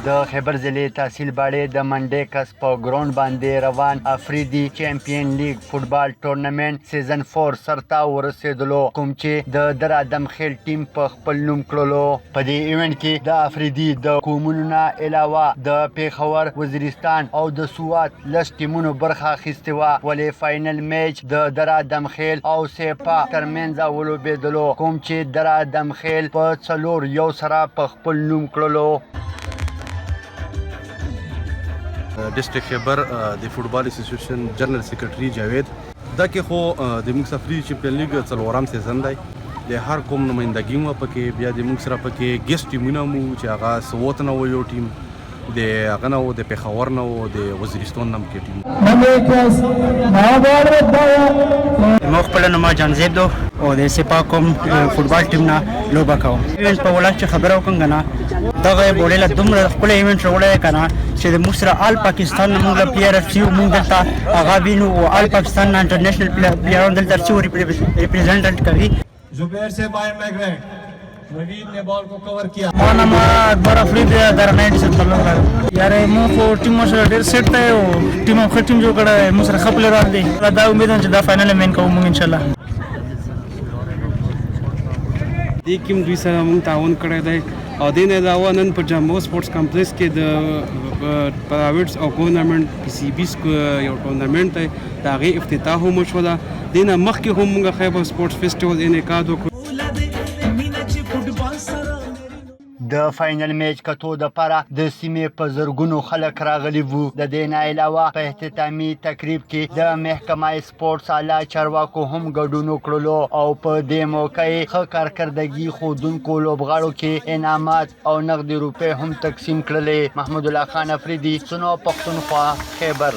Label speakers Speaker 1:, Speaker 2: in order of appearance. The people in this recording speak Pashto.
Speaker 1: د خیبر ضلع تحصیل باړې د منډې کس په ګراوند باندې روان افریدي چیمپئن لیګ فوټبال ټورنمنټ سیزن 4 سرته ورسېدلو، کوم چې د در ادم خیل ټیم په خپل نوم کړلو. په دې ایونټ کې د افریدي د قومونو نه علاوه د پیښور، وزیرستان او د سوات 10 ټیمونو برخه اخیستې وه، ولې فاینل میچ د در ادم خیل او سیپا ترمنځ ولوبېدلو، کوم چې در ادم خیل په 4-1 سره په خپل نوم کړلو.
Speaker 2: ډسټرک خیبر د فوټبال اسوسییشن جنرال سیکرټري جاوید دا کې خو د موږ افریدي چیمپئن لیګ څلورم سیزن دی، د هر قوم نمایندګي مو پکې، بیا د موږ سره پکې ګیسټ ټیمونه مو چې هغه سوات نه و یو ټیم، د هغه نه و د پیښور نه و د وزیرستان نه کې ټیم.
Speaker 3: ما خپل نوم جانزیب دو او د سپا کوم فوټبال ټیم نه لوبه کوم. ایونټ په ولاړ چې خبره وکړم کنه دغه بوډیلا دومره خپل ایونټ راوړی کنه چې د موږ سره آل پاکستان نه موږ پلیر اف سی موږ دلته هغه وینو او آل پاکستان نه انټرنیشنل پلیران دلته چې ریپرزینټ کوي.
Speaker 4: زبیر سے باہر میگریٹ نوید نے بال کو کور کیا.
Speaker 3: ما نام اکبر افریدی در 90 تعلق لري. یاره مو خو ټیم سره ډیر سیټ دی او ټیم خو ټیم جوړ کړی مو سره خپل ران دی. دا امید چې دا فائنل مین کوو ان شاء الله.
Speaker 5: دې کوم دوی سره موږ تعاون کړی دی او دې نه علاوه نن په جامو سپورټس کمپلیکس کې د پرایویټ او ګورنمنت پی سی بیس یو ټورنمنټ دی، د هغې افتتاح هم وشوله. دې نه مخکې هم موږ خیبر سپورټس فیسټیول انعقاد وکړو.
Speaker 1: د فاینل میچ کتو دپاره د سیمې په زرګونو خلک راغلي وو. د دې نه علاوه په اختتامي تقریب کې د محکمه سپورټس اعلی چارواکو هم ګډون وکړلو او په دې موقع یې ښه کارکردګي ښودونکو لوبغاړو کې انعامات او نغدي روپۍ هم تقسیم کړلې. محمود الله خان افریدي، سنو پښتونخوا، خیبر.